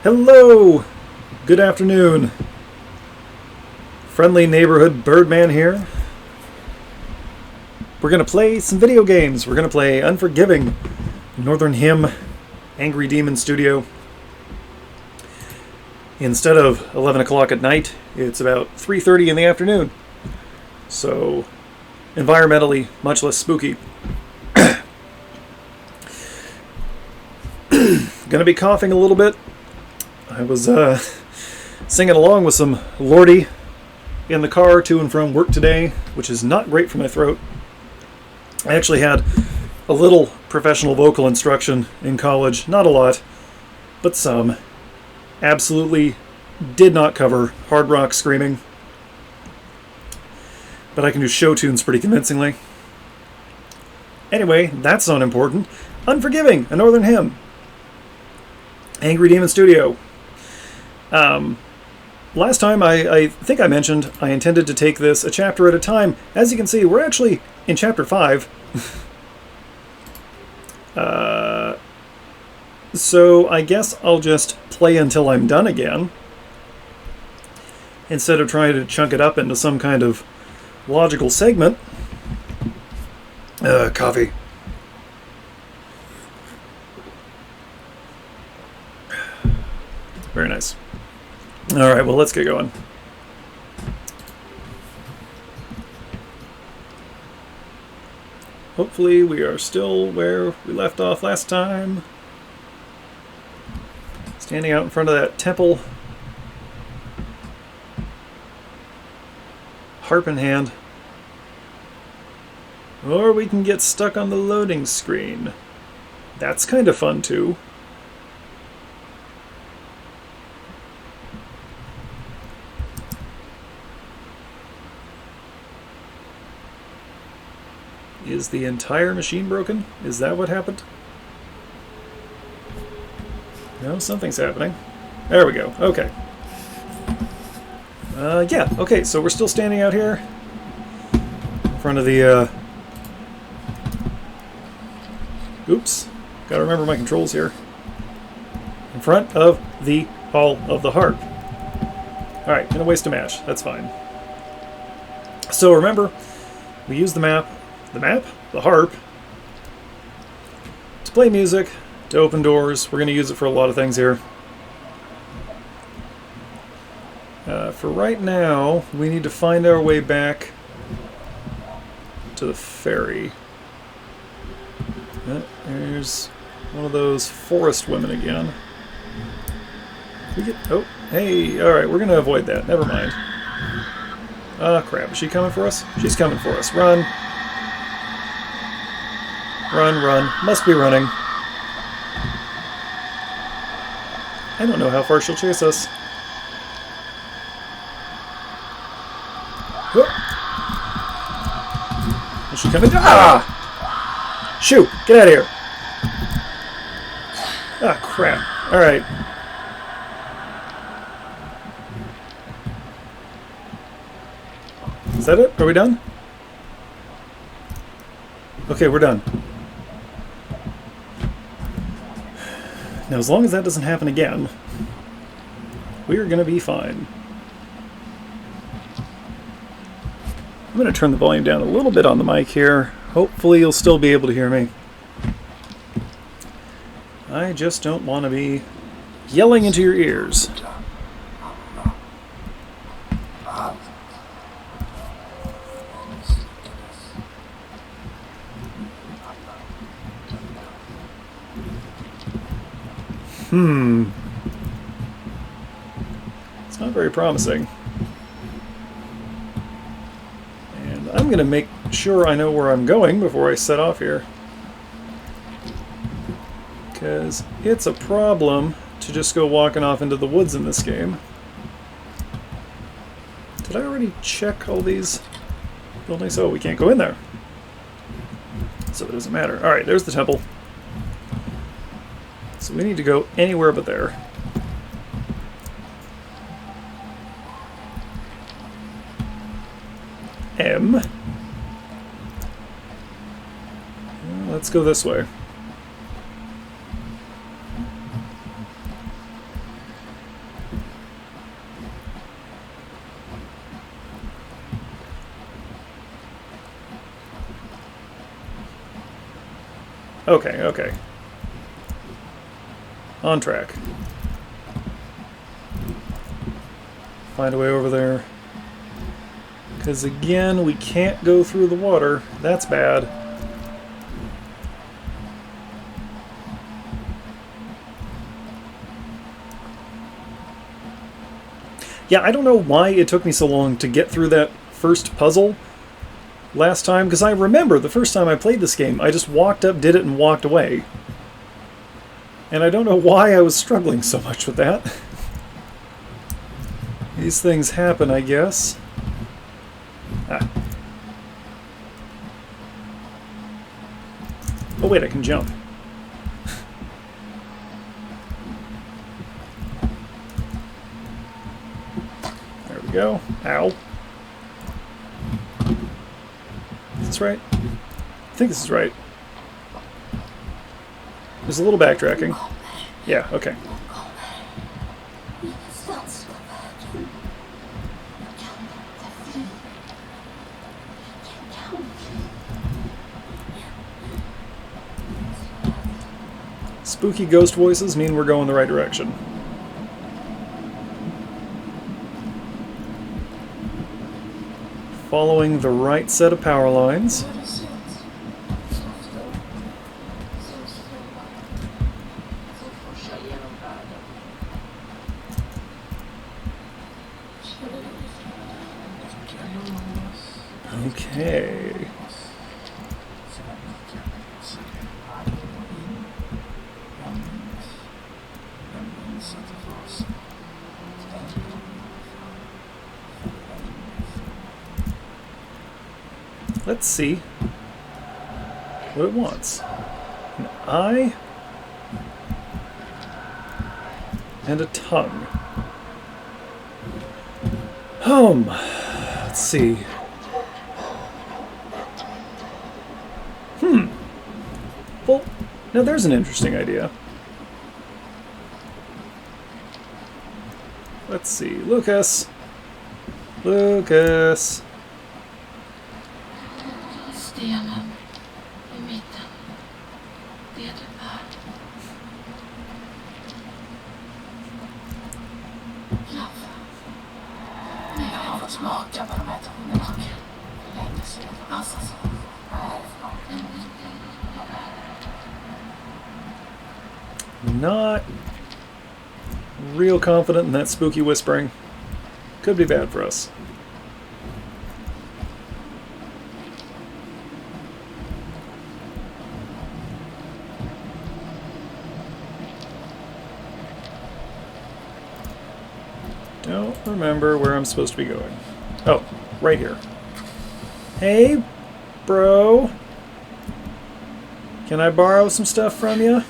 Hello! Good afternoon. Friendly neighborhood Birdman here. We're going to play some video games. We're going to play Unforgiving, Northern Hymn, Angry Demon Studio. Instead of 11 o'clock at night, it's about 3:30 in the afternoon. So, environmentally, much less spooky. Gonna be coughing a little bit. I was singing along with some Lordy in the car to and from work today, which is not great for my throat. I actually had a little professional vocal instruction in college, not a lot, but some. Absolutely did not cover hard rock screaming, but I can do show tunes pretty convincingly. Anyway, that's not important. Unforgiving, a Northern Hymn. Angry Demon Studio. Last time I think I mentioned I intended to take this a chapter at a time. As you can see, we're actually in chapter 5. So I guess I'll just play until I'm done again, instead of trying to chunk it up into some kind of logical segment. Coffee. Very nice. Alright, well, let's get going. Hopefully we are still where we left off last time. Standing out in front of that temple. Harp in hand. Or we can get stuck on the loading screen. That's kind of fun too. Is the entire machine broken? Is that what happened? No, something's happening. There we go. Okay. Yeah, okay, so we're still standing out here in front of the, oops. Gotta remember my controls here. In front of the Hall of the Harp. Alright, gonna waste a mash. That's fine. So remember, we use the map, the harp, to play music, to open doors. We're going to use it for a lot of things here. For right now, we need to find our way back to the ferry. There's one of those forest women again. Oh, hey, alright, we're going to avoid that. Never mind. Ah, crap. Is she coming for us? She's coming for us. Run. Run, run. Must be running. I don't know how far she'll chase us. Whoop. Is she coming? Ah! Shoot! Get out of here! Ah, crap. Alright. Is that it? Are we done? Okay, we're done. Now, as long as that doesn't happen again, we are going to be fine. I'm going to turn the volume down a little bit on the mic here. Hopefully you'll still be able to hear me. I just don't want to be yelling into your ears. It's not very promising. And I'm going to make sure I know where I'm going before I set off here. Because it's a problem to just go walking off into the woods in this game. Did I already check all these buildings? Oh, we can't go in there. So it doesn't matter. Alright, there's the temple. So we need to go anywhere but there. M. Let's go this way. Okay, okay. On track. Find a way over there. Because again, we can't go through the water. That's bad. Yeah, I don't know why it took me so long to get through that first puzzle last time, because I remember the first time I played this game, I just walked up, did it, and walked away. And I don't know why I was struggling so much with that. These things happen, I guess. Ah. Oh wait, I can jump. There we go. Ow. Is this right? I think this is right. There's a little backtracking. Yeah, okay. Spooky ghost voices mean we're going the right direction. Following the right set of power lines. Okay. Let's see what it wants. An eye and a tongue. Let's see. Well, now there's an interesting idea. Let's see. Lucas. Lucas. Stenen I mitten. Det är värd. Kaffe. Men jag har fått smaka på de här tonerna. Länge sedan. Alltså så. Not real confident in that spooky whispering. Could be bad for us. Don't remember where I'm supposed to be going. Oh, right here. Hey, bro. Can I borrow some stuff from you?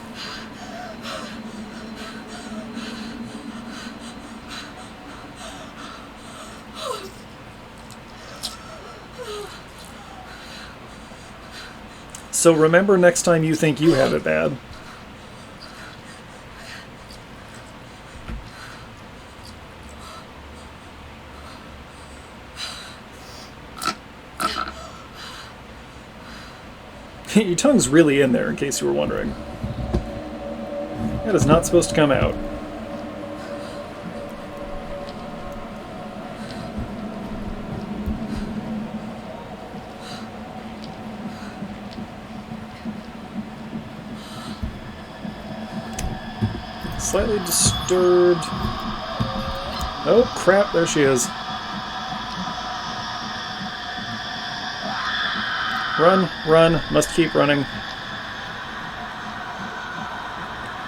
So remember next time you think you have it bad. Your tongue's really in there, in case you were wondering. That is not supposed to come out. Slightly disturbed. Oh, crap, there she is. Run, run, must keep running.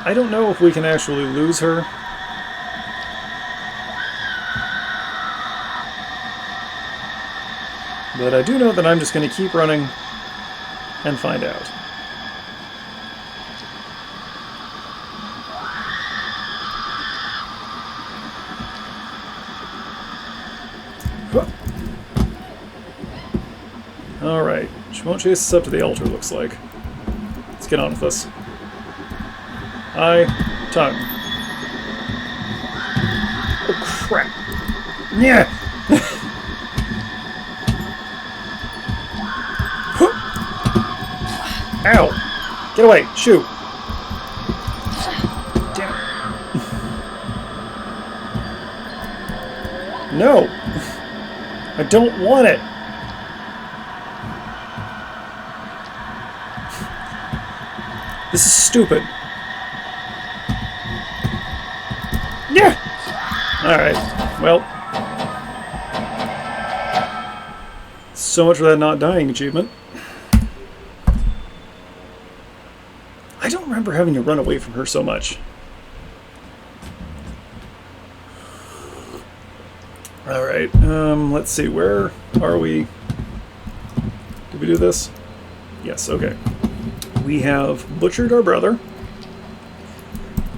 I don't know if we can actually lose her. But I do know that I'm just going to keep running and find out. Alright, she won't chase us up to the altar, looks like. Let's get on with this. Eye, tongue. Oh, crap. Yeah! Ow! Get away! Shoot! Damn it. No! I don't want it! This is stupid. Yeah! Alright, well. So much for that not dying achievement. I don't remember having to run away from her so much. Alright, let's see, where are we? Did we do this? Yes, okay. We have butchered our brother.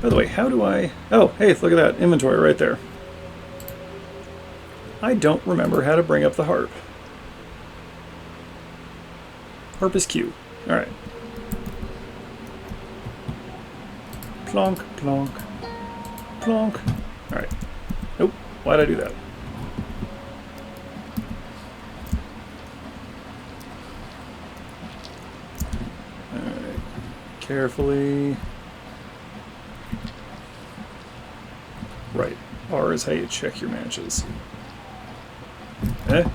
By the way, how do I... Oh, hey, look at that. Inventory right there. I don't remember how to bring up the harp. Harp is Q. Alright. Plonk, plonk, plonk. Alright. Nope. Why'd I do that? Alright. Carefully. Right. R is how you check your matches. Eh?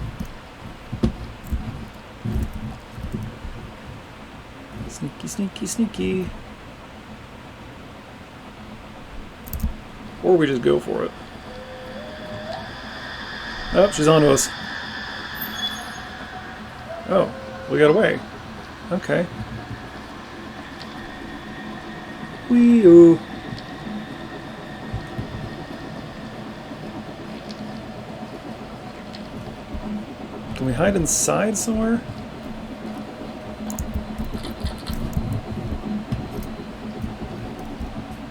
Sneaky, sneaky, sneaky. Or we just go for it. Oh, she's onto us. Oh, we got away. Okay. Wee-oo. Can we hide inside somewhere?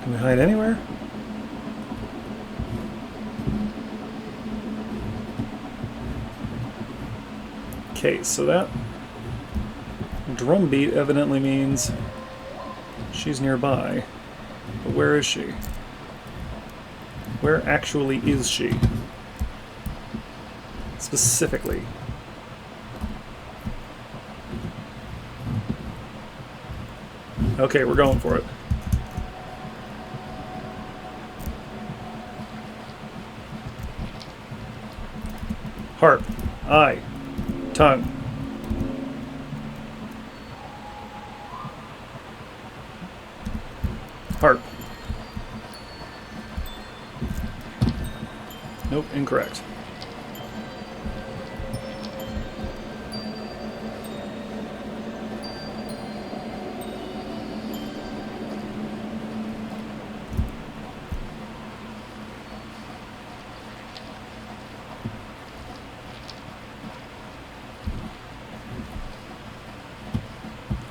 Can we hide anywhere? Okay, so that drum beat evidently means she's nearby. But where is she? Where actually is she? Specifically. Okay, we're going for it. Harp. Eye. Tongue. Harp. Nope, incorrect.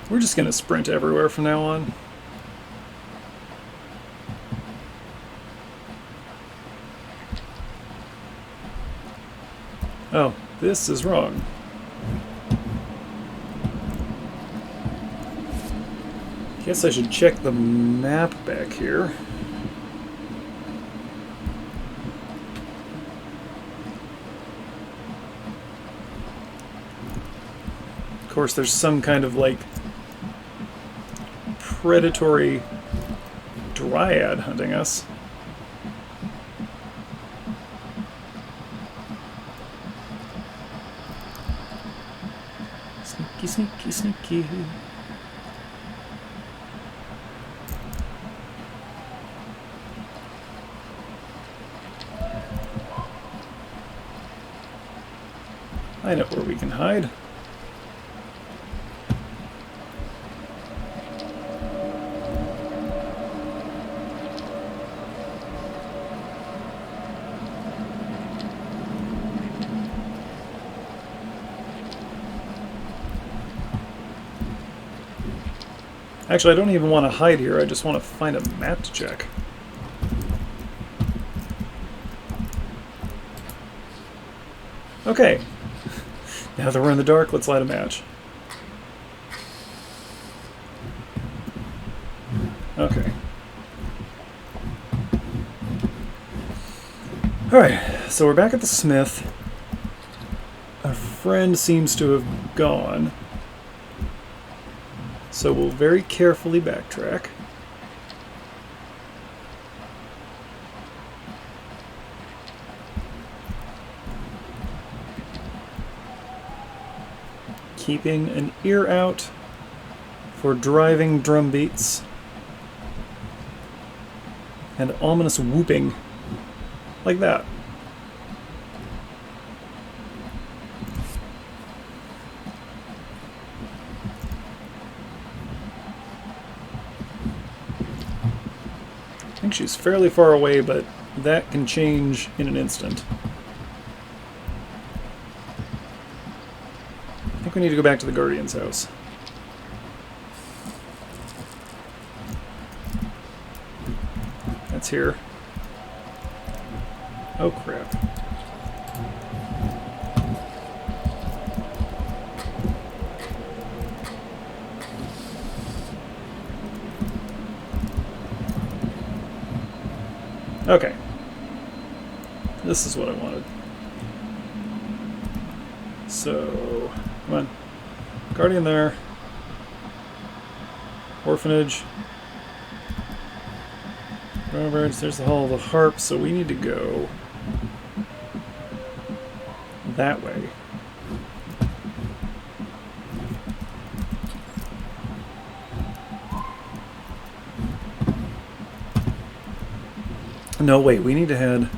We're just going to sprint everywhere from now on. Oh, this is wrong. Guess I should check the map back here. Of course, there's some kind of like predatory dryad hunting us. Sneaky, sneaky, sneaky. I know where we can hide. Actually, I don't even want to hide here, I just want to find a map to check. Okay. Now that we're in the dark, let's light a match. Okay. Alright, so we're back at the smith. Our friend seems to have gone. So we'll very carefully backtrack. Keeping an ear out for driving drum beats and ominous whooping like that. I think she's fairly far away, but that can change in an instant. I think we need to go back to the Guardian's house. That's here. Oh crap. Okay. This is what I wanted. So, come on. Guardian there. Orphanage. Roberts, there's the Hall of the Harp, so we need to go that way. No, wait, we need to head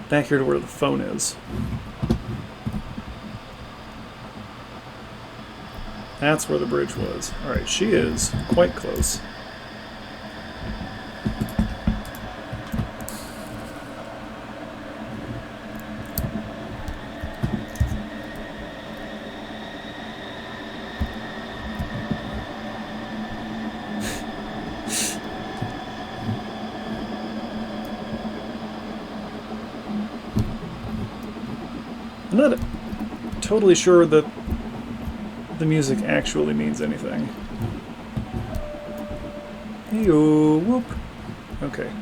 back here to where the phone is. That's where the bridge was. Alright, she is quite close. I'm not totally sure that the music actually means anything. Hey-oh, whoop. Okay.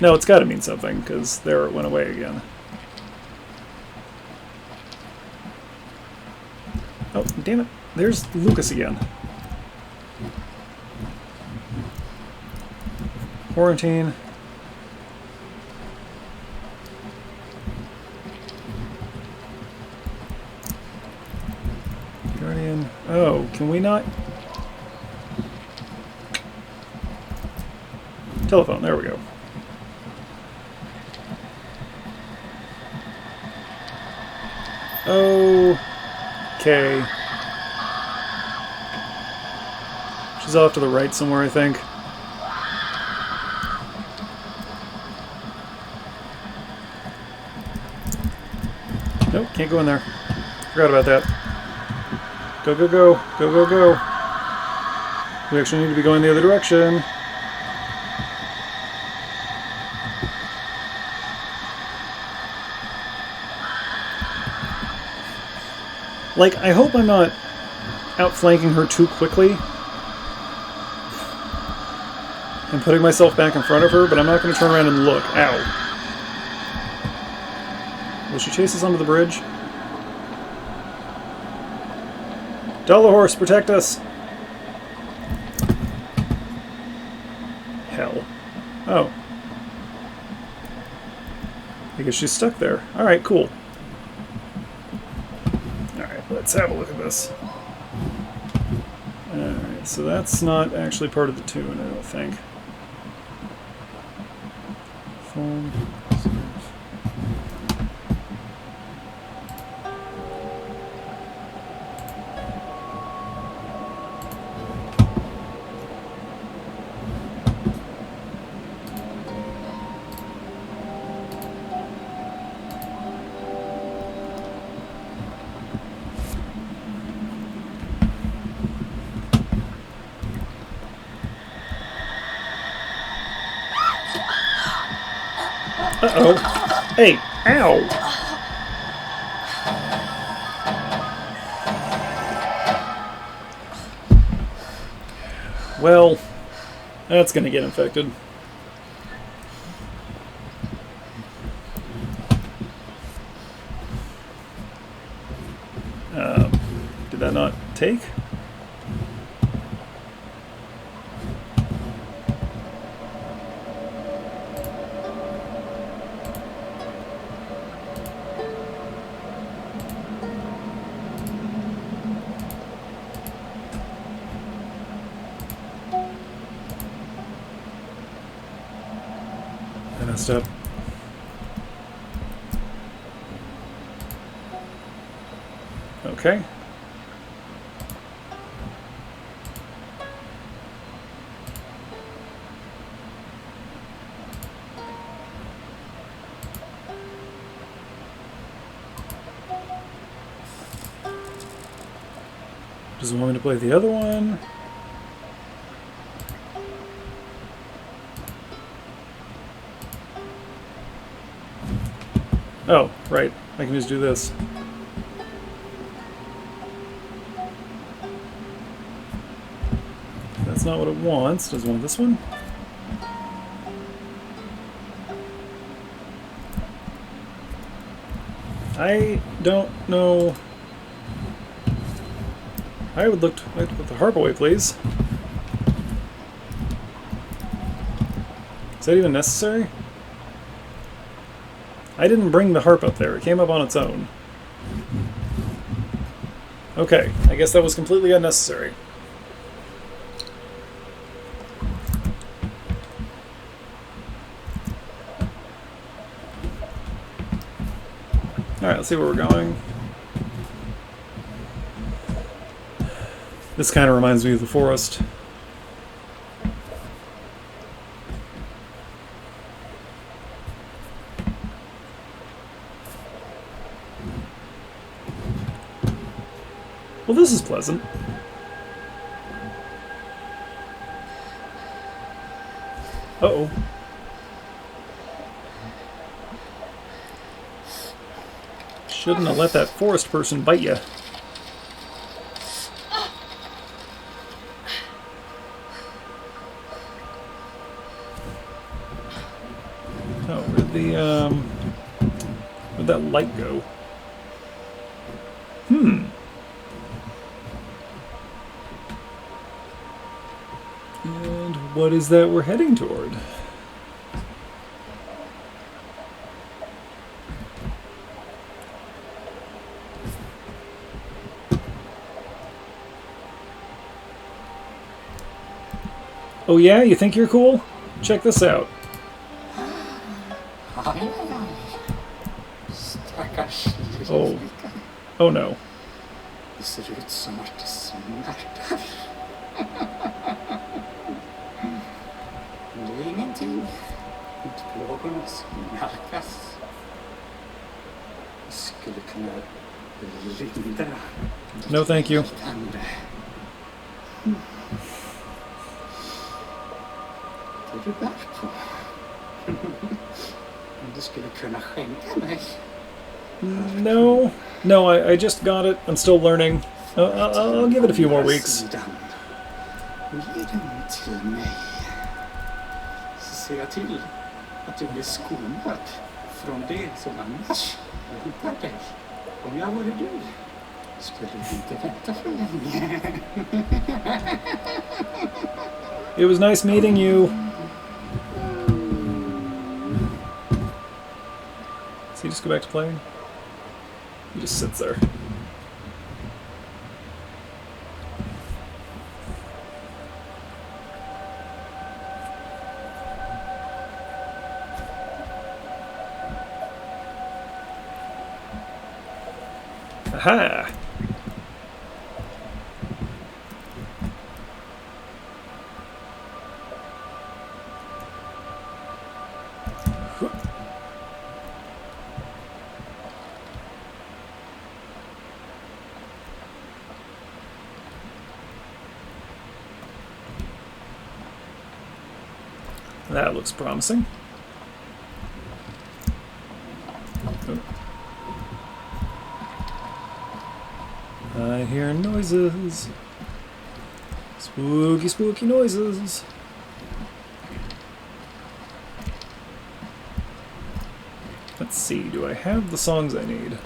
No, it's got to mean something, because there it went away again. Oh, damn it. There's Lucas again. Quarantine. Guardian. Oh, can we not? Telephone, there we go. Okay. She's off to the right somewhere, I think. Nope, can't go in there. Forgot about that. Go, go, go. Go, go, go. We actually need to be going the other direction. Like, I hope I'm not outflanking her too quickly and putting myself back in front of her, but I'm not going to turn around and look. Ow. Will she chase us onto the bridge? Dollar Horse, protect us! Hell. Oh. I guess she's stuck there. Alright, cool. Alright, let's have a look at this. Alright, so that's not actually part of the tune, I don't think. Phone. Uh-oh. Hey, ow! Well, that's gonna get infected. Did that not take. I messed up. Okay. Does it want me to play the other one? Oh, right. I can just do this. That's not what it wants. Does it want this one? I don't know. I would like to put the harp away, please. Is that even necessary? I didn't bring the harp up there. It came up on its own. Okay, I guess that was completely unnecessary. Alright, let's see where we're going. This kind of reminds me of the forest. Well, this is pleasant. Uh-oh. Shouldn't have let that forest person bite you. Oh, where'd that light go? And what is that we're heading toward? Oh yeah? You think you're cool? Check this out. Oh. Oh no. Det ser ut som att det smärtar. Det är ingenting. Plågorna smärkas. Jag skulle kunna lindra. No thank you. Det är du värd på. Om du skulle kunna skänka mig. No. No, I just got it. I'm still learning. I'll give it a few more weeks. Ge den till mig. Så ser jag till att du blir skonad från det som annars väntar dig. Om jag vore du skulle du inte vänta för länge. It was nice meeting you. So you just go back to playing? He just sits there. Aha! That looks promising. I hear noises. Spooky, spooky noises. Let's see, do I have the songs I need?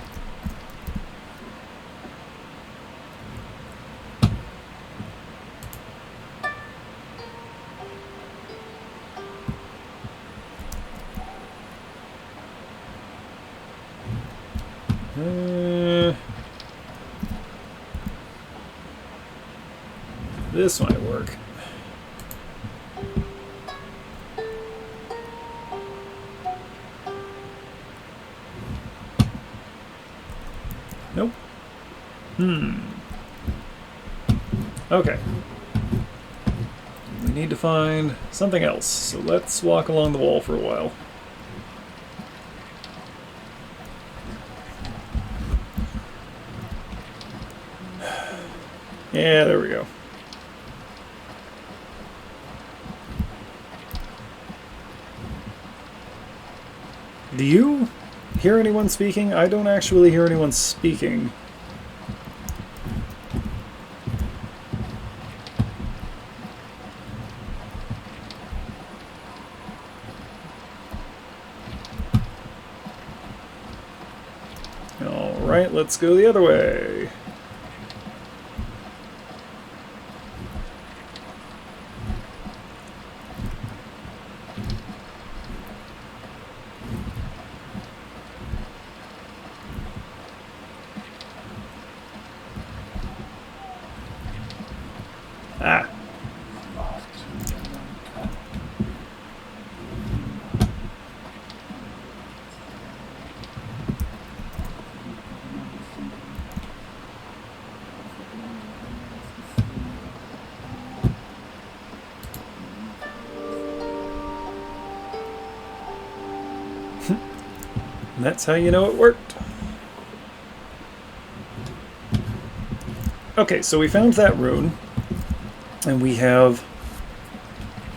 This might work. Nope. Okay. We need to find something else, so let's walk along the wall for a while. Yeah, there we go. Do you hear anyone speaking? I don't actually hear anyone speaking. Alright, let's go the other way. Ah. That's how you know it worked. Okay, so we found that rune, and we have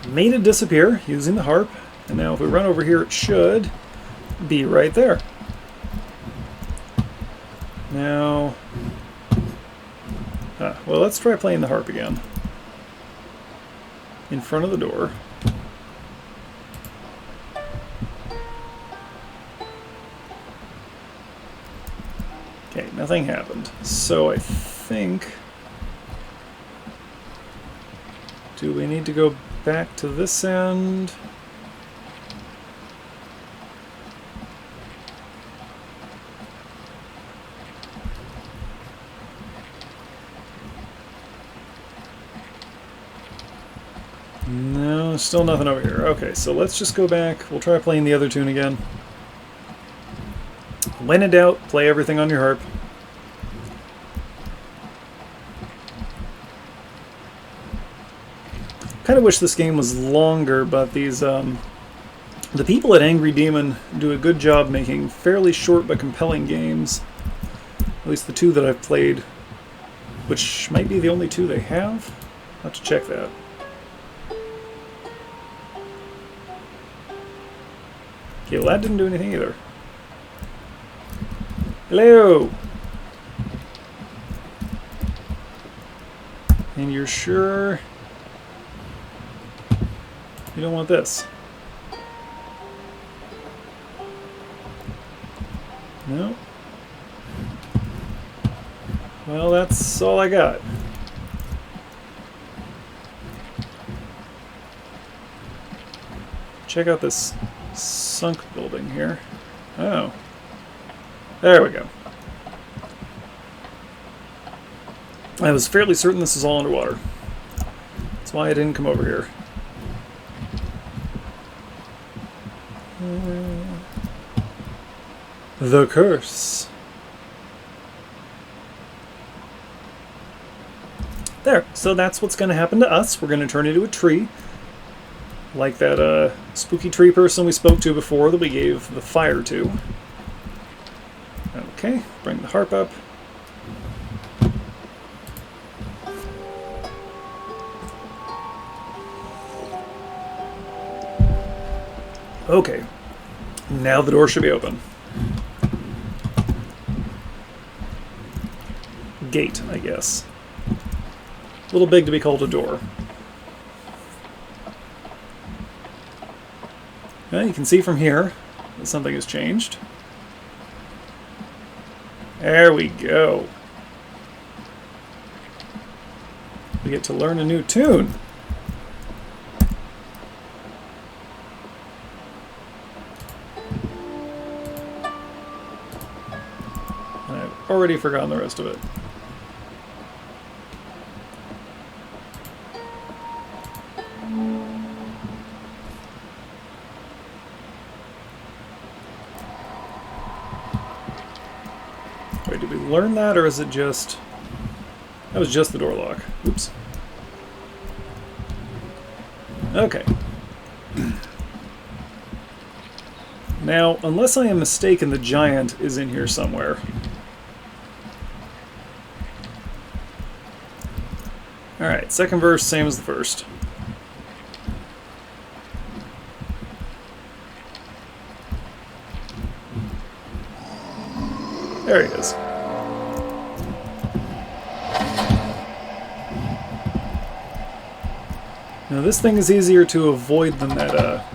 made it disappear using the harp, and now if we run over here it should be right there. Now, well, let's try playing the harp again. In front of the door. Okay, nothing happened. So I think... Do we need to go back to this end? No, still nothing over here. Okay, so let's just go back. We'll try playing the other tune again. When in doubt, play everything on your harp. Kind of wish this game was longer, but these the people at Angry Demon do a good job making fairly short but compelling games. At least the two that I've played, which might be the only two they have. I'll have to check that. Okay, well that didn't do anything either. Hello! And you're sure you don't want this? No? Well, that's all I got. Check out this sunk building here. Oh. There we go. I was fairly certain this is all underwater. That's why I didn't come over here. The curse. There. So that's what's going to happen to us. We're going to turn into a tree. Like that spooky tree person we spoke to before that we gave the fire to. Okay, bring the harp up. Okay, now the door should be open. Gate, I guess. A little big to be called a door. Well, you can see from here that something has changed. There we go. We get to learn a new tune. already forgotten the rest of it. Wait, did we learn that, or is it just... That was just the door lock. Oops. Okay. Now, unless I am mistaken, the giant is in here somewhere. Alright, second verse, same as the first. There he is. Now this thing is easier to avoid than that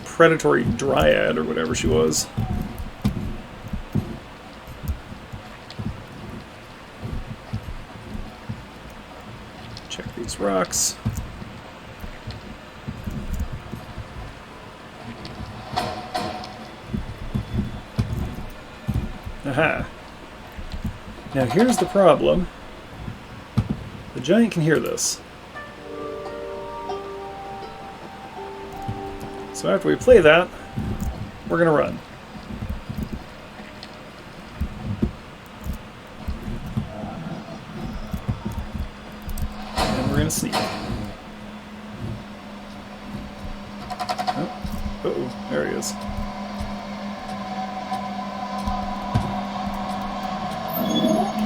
predatory dryad or whatever she was. Check these rocks. Aha. Now here's the problem. The giant can hear this. So after we play that, we're gonna run. And we're gonna sneak. Oh, uh-oh, there he is.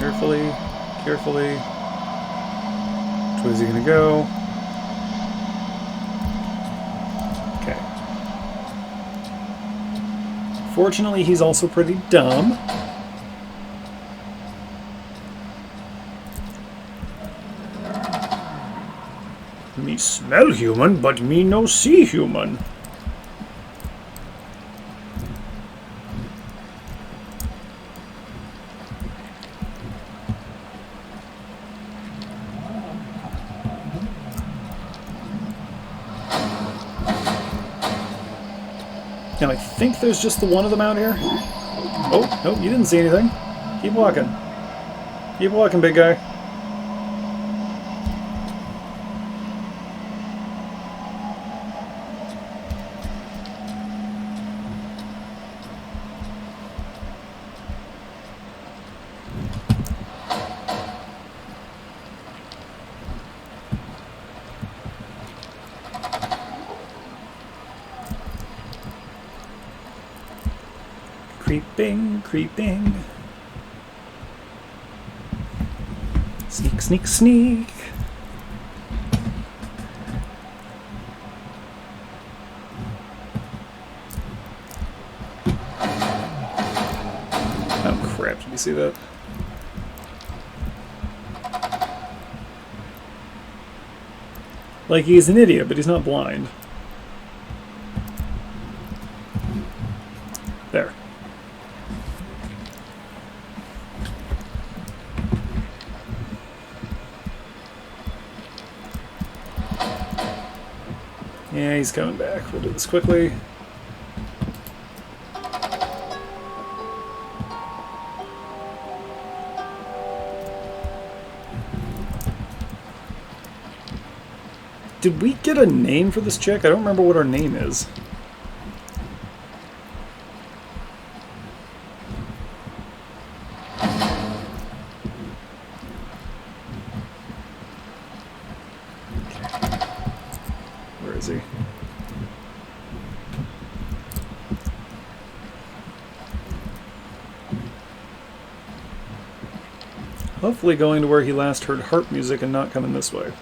Carefully, carefully. Which way is he gonna go? Okay. Fortunately, he's also pretty dumb. Me smell human, but me no see human. Now I think there's just the one of them out here. Oh, nope, you didn't see anything. Keep walking. Keep walking, big guy. Creeping, creeping. Sneak, sneak, sneak. Oh crap, did you see that? Like, he's an idiot, but he's not blind. There. Yeah, he's coming back. We'll do this quickly. Did we get a name for this chick? I don't remember what her name is. Where is he? Hopefully going to where he last heard harp music and not coming this way.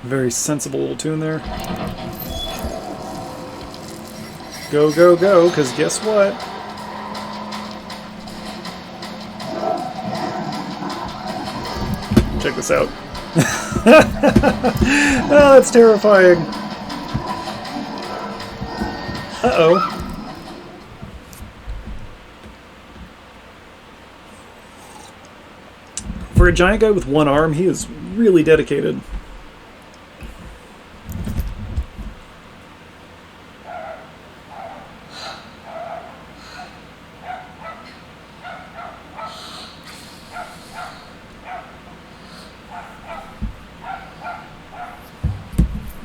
Very sensible little tune there. Go, go, go, because guess what? Check this out. Oh, that's terrifying. Uh-oh. For a giant guy with one arm, he is really dedicated.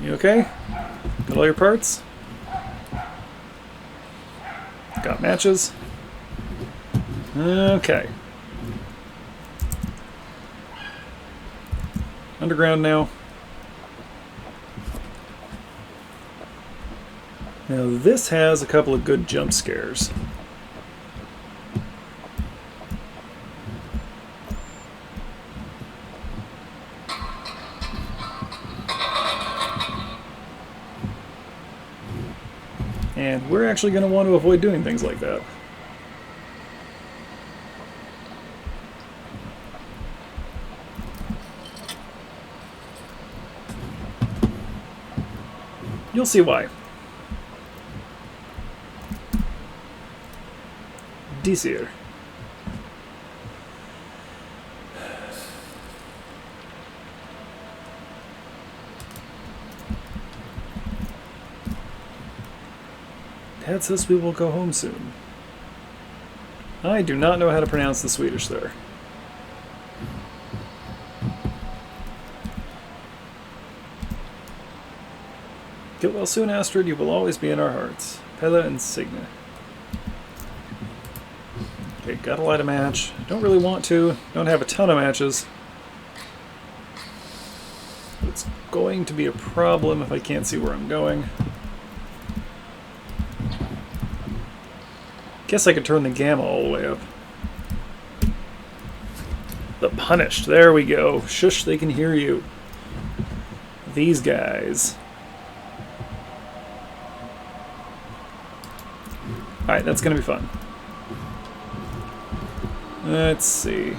You okay? Got all your parts? Got matches? Okay. Underground now. Now this has a couple of good jump scares. And we're actually going to want to avoid doing things like that. You'll see why. Desir. Dad says we will go home soon. I do not know how to pronounce the Swedish there. Get well soon, Astrid. You will always be in our hearts. Pella and Signe. Okay, gotta light a match. Don't really want to. Don't have a ton of matches. It's going to be a problem if I can't see where I'm going. Guess I could turn the gamma all the way up. The Punished. There we go. Shush, they can hear you. These guys. Alright, that's going to be fun. Let's see.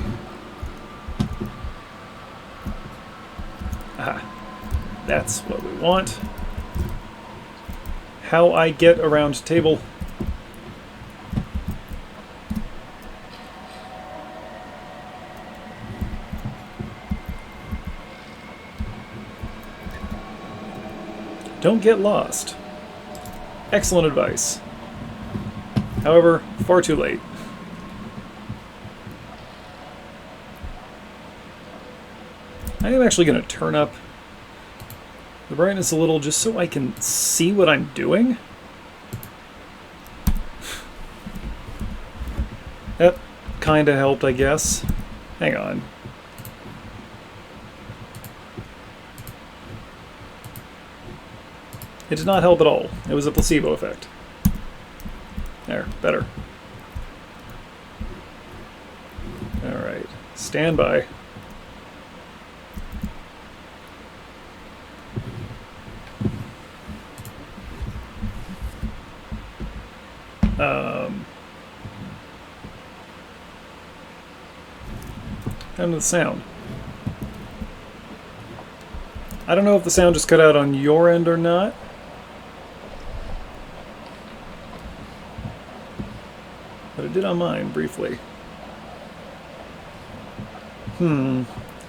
Aha. That's what we want. How I get around table. Don't get lost. Excellent advice. However, far too late. I am actually going to turn up the brightness a little just so I can see what I'm doing. That kind of helped, I guess. Hang on. It did not help at all. It was a placebo effect. There, better. Alright, stand by. Down to the sound. I don't know if the sound just cut out on your end or not. But it did on mine, briefly.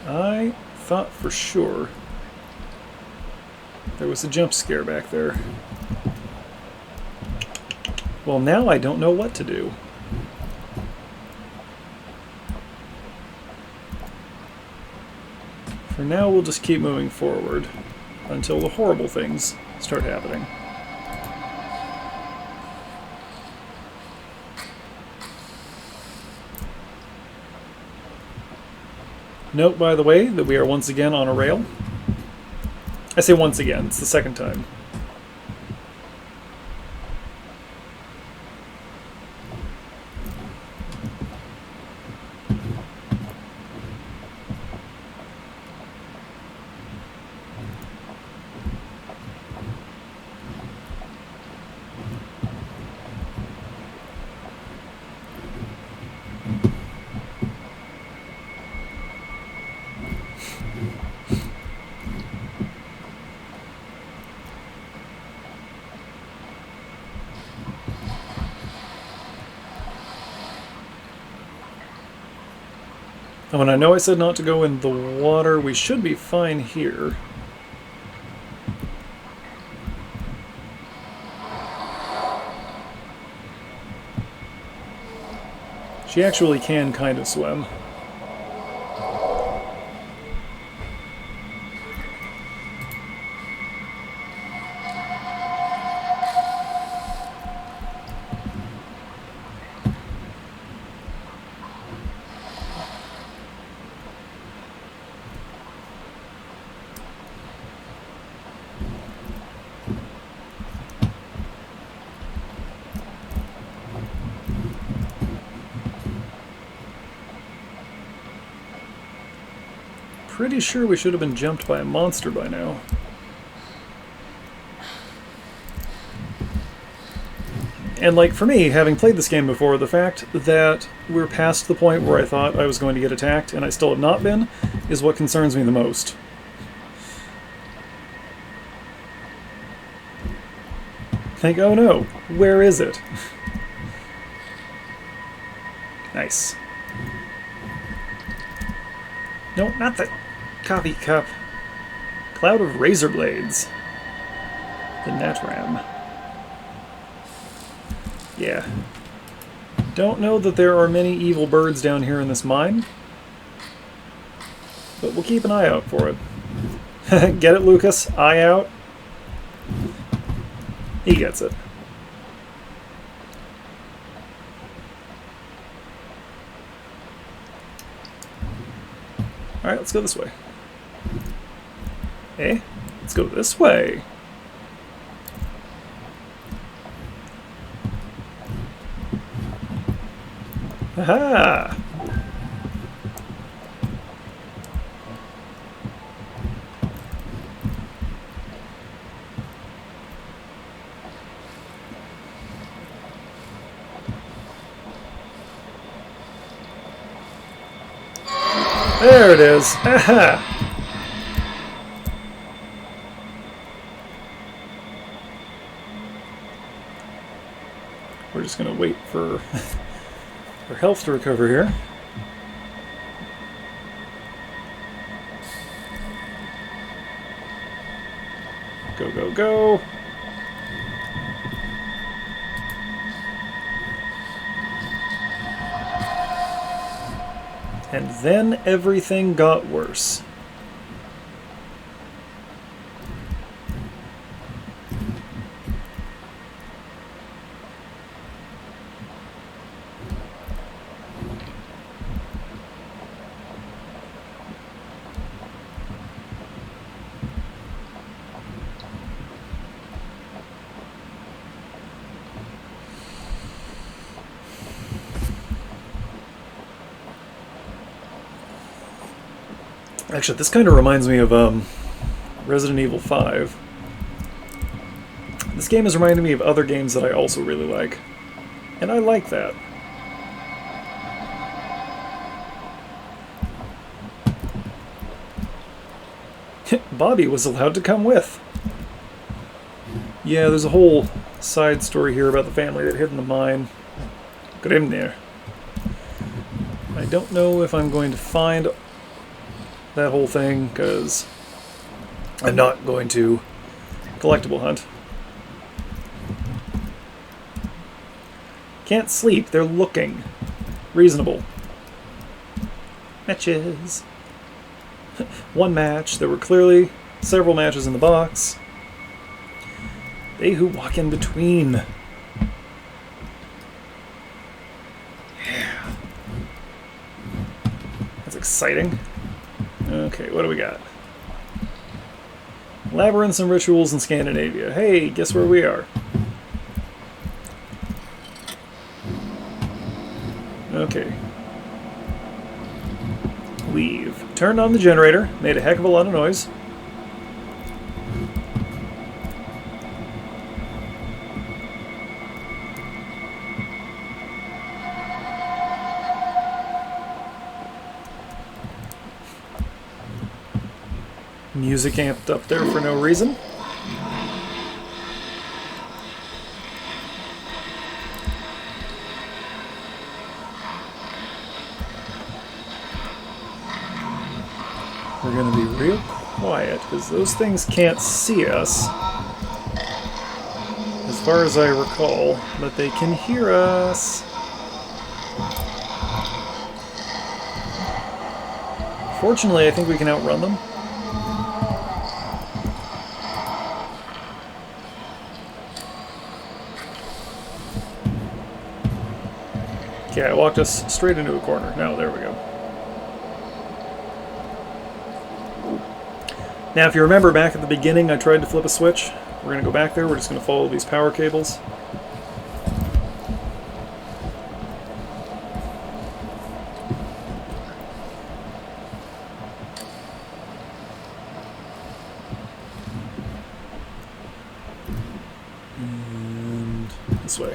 I thought for sure there was a jump scare back there. Well, now I don't know what to do. For now, we'll just keep moving forward until the horrible things start happening. Note, by the way, that we are once again on a rail. I say once again, it's the second time. Oh, and I know I said not to go in the water. We should be fine here. She actually can kind of swim. Pretty sure we should have been jumped by a monster by now. And like, for me, having played this game before, the fact that we're past the point where I thought I was going to get attacked, and I still have not been, is what concerns me the most. Think, oh no, where is it? Nice. No, not the coffee cup. Cloud of razor blades. The Natram. Yeah. Don't know that there are many evil birds down here in this mine, but we'll keep an eye out for it. Get it, Lucas? Eye out? He gets it. Alright, let's go this way. Hey, let's go this way. Aha! There it is. Aha! We're just gonna wait for her health to recover here. Go, go, go! And then everything got worse. Actually, this kind of reminds me of Resident Evil 5. This game has reminded me of other games that I also really like. And I like that. Bobby was allowed to come with. Yeah, there's a whole side story here about the family that hid in the mine. Got him there. I don't know if I'm going to find that whole thing, because I'm not going to collectible hunt. Can't sleep, they're looking. Reasonable. Matches. One match. There were clearly several matches in the box. They who walk in between. Yeah. That's exciting. Okay, what do we got? Labyrinths and rituals in Scandinavia. Hey, guess where we are? Okay. Leave. Turned on the generator. Made a heck of a lot of noise. Music amped up there for no reason. going to be real quiet, because those things can't see us, as far as I recall, but they can hear us. Fortunately, I think we can outrun them. Okay, I walked us straight into a corner. Now, there we go. Now, if you remember back at the beginning, I tried to flip a switch. We're going to go back there. We're just going to follow these power cables. And this way.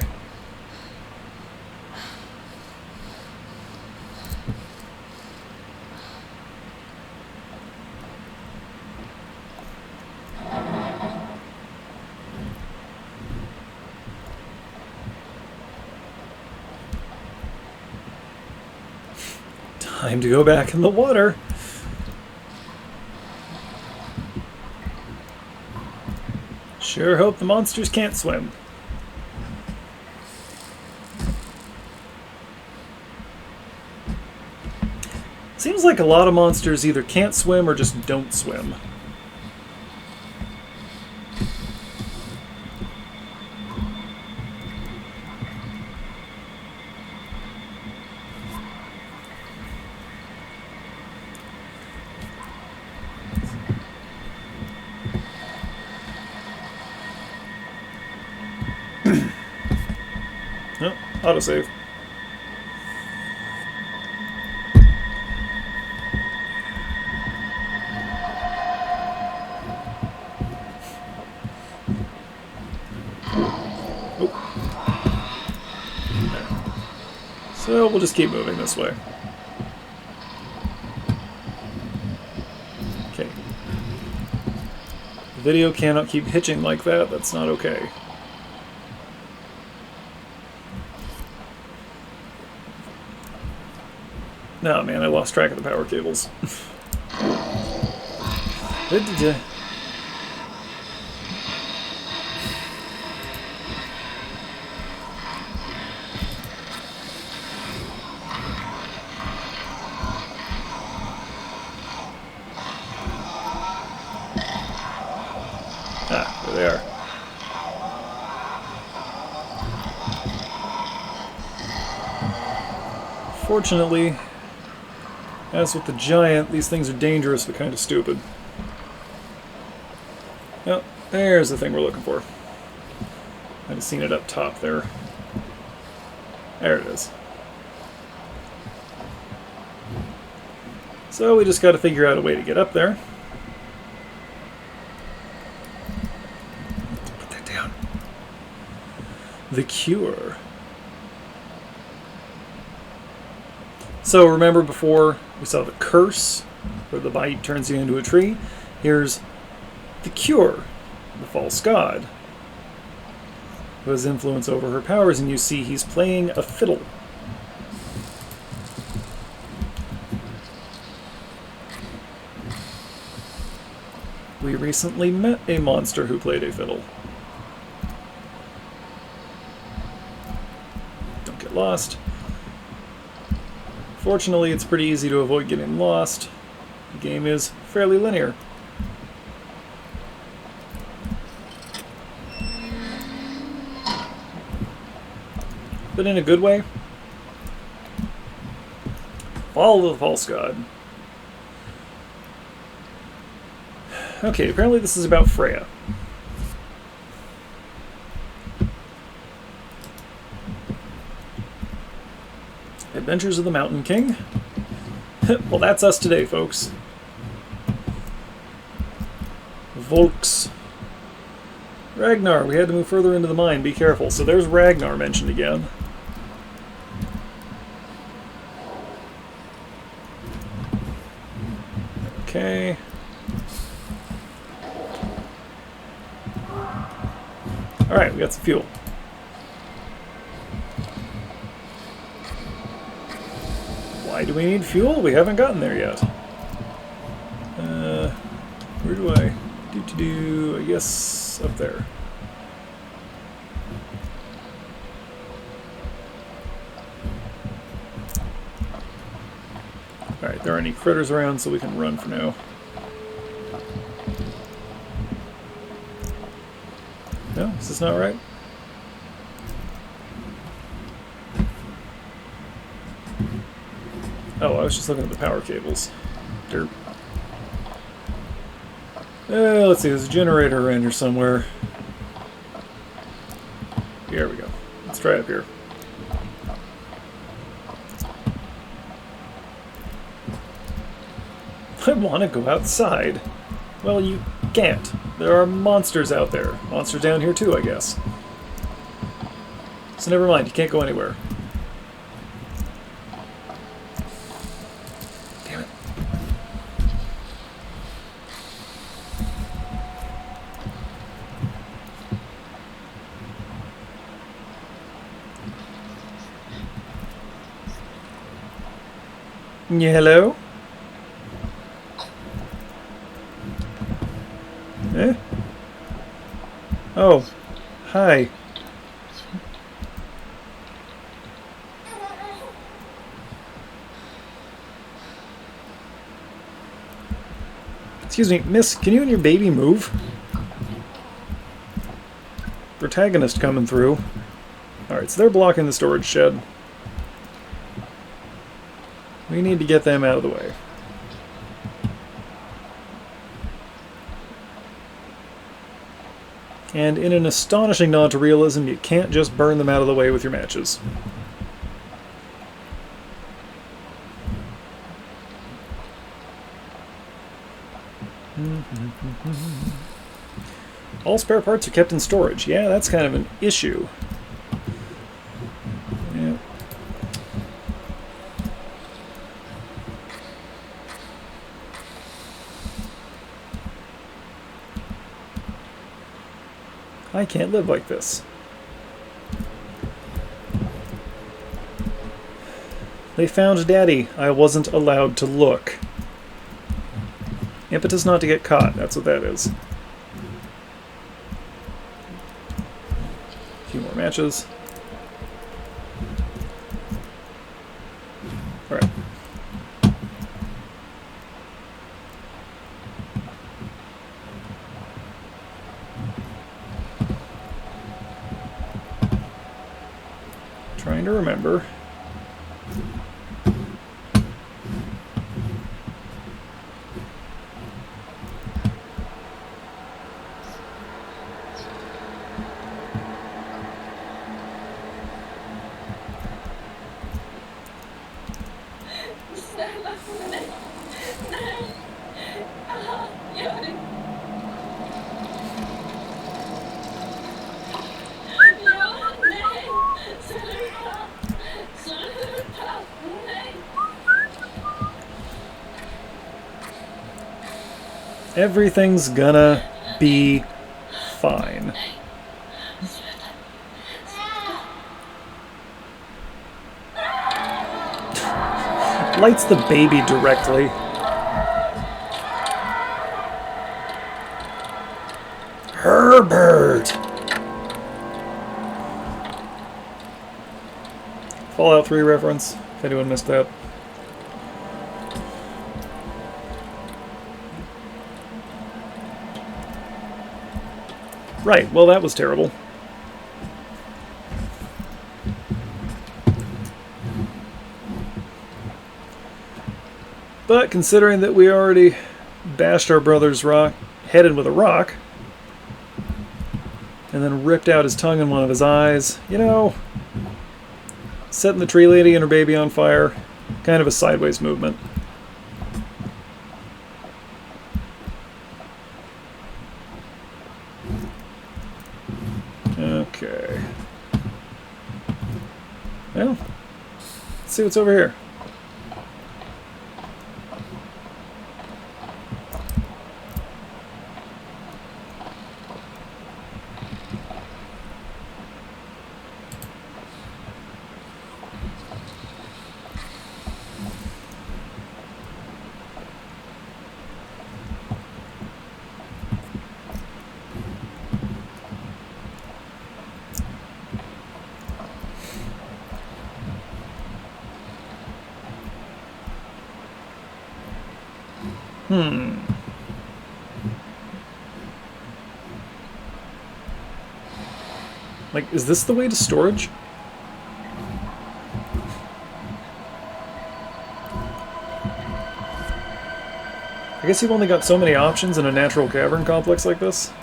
Time to go back in the water. Sure hope the monsters can't swim. Seems like a lot of monsters either can't swim or just don't swim. Oh, autosave. So we'll just keep moving this way. Okay. The video cannot keep hitching like that. That's not okay. No, man, I lost track of the power cables. Ah, there they are. Fortunately, as with the giant, these things are dangerous but kind of stupid. Oh, there's the thing we're looking for. I'd have seen it up top there. There it is. So we just got to figure out a way to get up there. Put that down. The cure. So remember before we saw the curse, where the bite turns you into a tree? Here's the cure, the false god, who has influence over her powers, and you see he's playing a fiddle. We recently met a monster who played a fiddle. Don't get lost. Fortunately, it's pretty easy to avoid getting lost. The game is fairly linear. But in a good way. Follow the false god. Okay, apparently this is about Freya. Adventures of the Mountain King. Well, that's us today, folks. Volks. Ragnar, we had to move further into the mine. Be careful. So there's Ragnar mentioned again. Okay. Alright, we got some fuel. Why do we need fuel? We haven't gotten there yet. I guess up there. Alright, there aren't any critters around, so we can run for now. No? Is this not right? Oh, I was just looking at the power cables. Derp. Let's see, there's a generator around here somewhere. Here we go. Let's try up here. I want to go outside. Well, you can't. There are monsters out there. Monsters down here too, I guess. So never mind, you can't go anywhere. Damn it. Yeah, hello? Eh? Oh, hi. Excuse me, miss, can you and your baby move? Protagonist coming through. Alright, so they're blocking the storage shed. We need to get them out of the way. And in an astonishing nod to realism, you can't just burn them out of the way with your matches. All spare parts are kept in storage. Yeah, that's kind of an issue. Yeah. I can't live like this. They found Daddy. I wasn't allowed to look. Impetus not to get caught. That's what that is. A few more matches. Alright. Trying to remember. Everything's gonna be fine. Lights the baby directly. Herbert! Fallout 3 reference, if anyone missed that. Right, well that was terrible. But considering that we already bashed our brother's head in with a rock, and then ripped out his tongue and one of his eyes, you know, setting the tree lady and her baby on fire, kind of a sideways movement. Okay. Well, let's see what's over here. Like, is this the way to storage? I guess you've only got so many options in a natural cavern complex like this.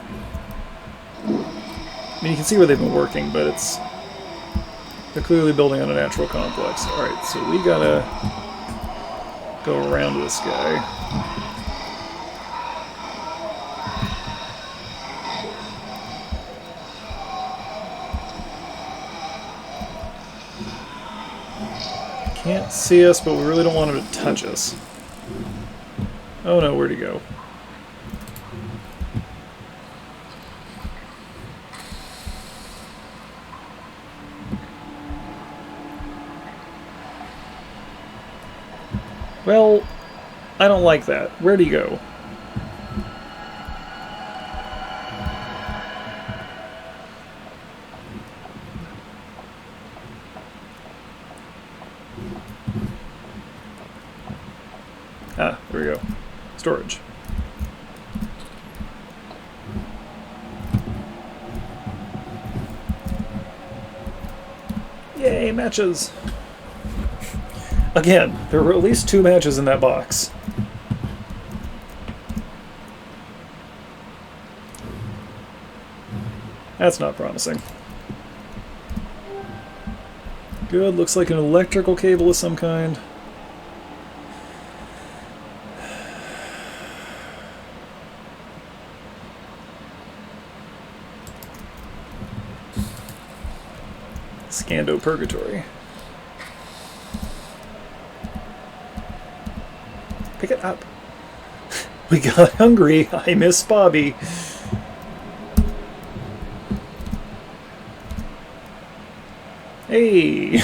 I mean, you can see where they've been working, but they're clearly building on a natural complex. Alright, so we gotta go around this guy. Can't see us, but we really don't want him to touch us. Oh no, where'd he go? Well, I don't like that. Where'd he go? Ah, there we go. Storage. Yay, matches! Again, there were at least 2 matches in that box. That's not promising. Good, looks like an electrical cable of some kind. Scando Purgatory. Pick it up. We got hungry. I miss Bobby. Hey!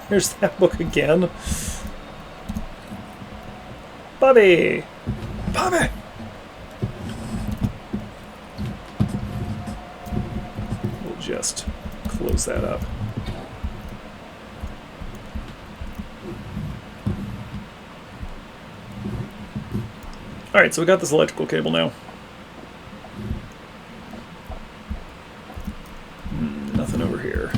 There's that book again. Bobby! Bobby! We'll just close that up. Alright, so we got this electrical cable now. Nothing over here.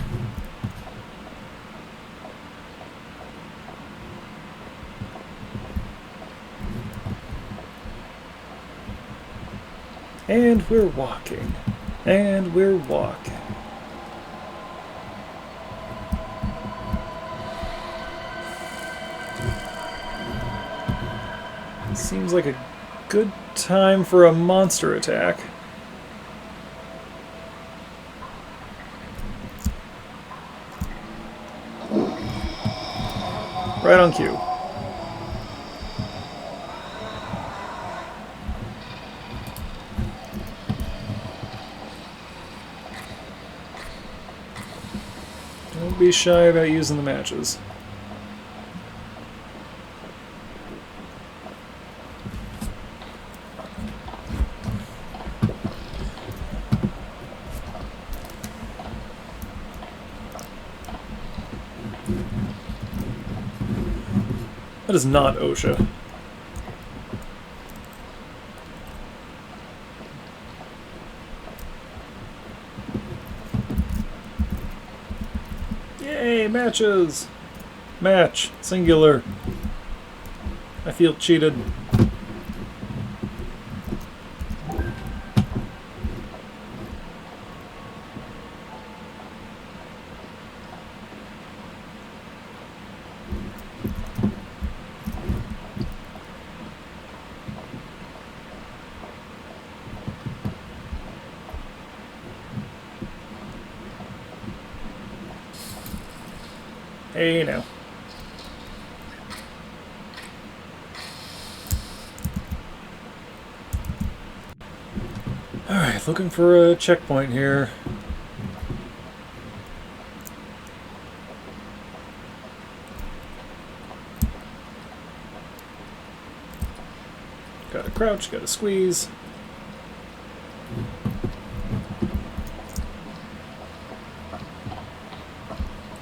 And we're walking. And we're walking. Seems like a good time for a monster attack. Right on cue. Don't be shy about using the matches. That is not OSHA. Yay, matches! Match, singular. I feel cheated. Hey now. Alright, looking for a checkpoint here. Gotta crouch, gotta squeeze.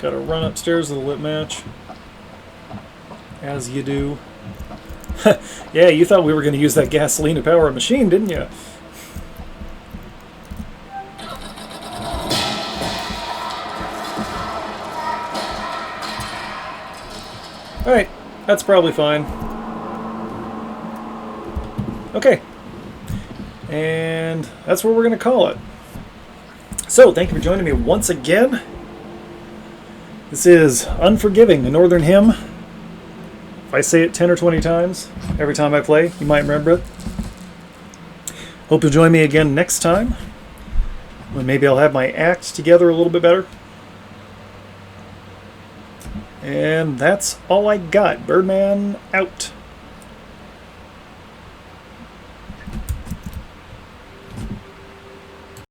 Gotta run upstairs with a lip match. As you do. Yeah, you thought we were going to use that gasoline to power a machine, didn't you? Alright, that's probably fine. Okay. And that's what we're going to call it. So, thank you for joining me once again. This is Unforgiving, a Northern hymn. If I say it 10 or 20 times every time I play, you might remember it. Hope you'll join me again next time, when maybe I'll have my act together a little bit better. And that's all I got. Birdman out.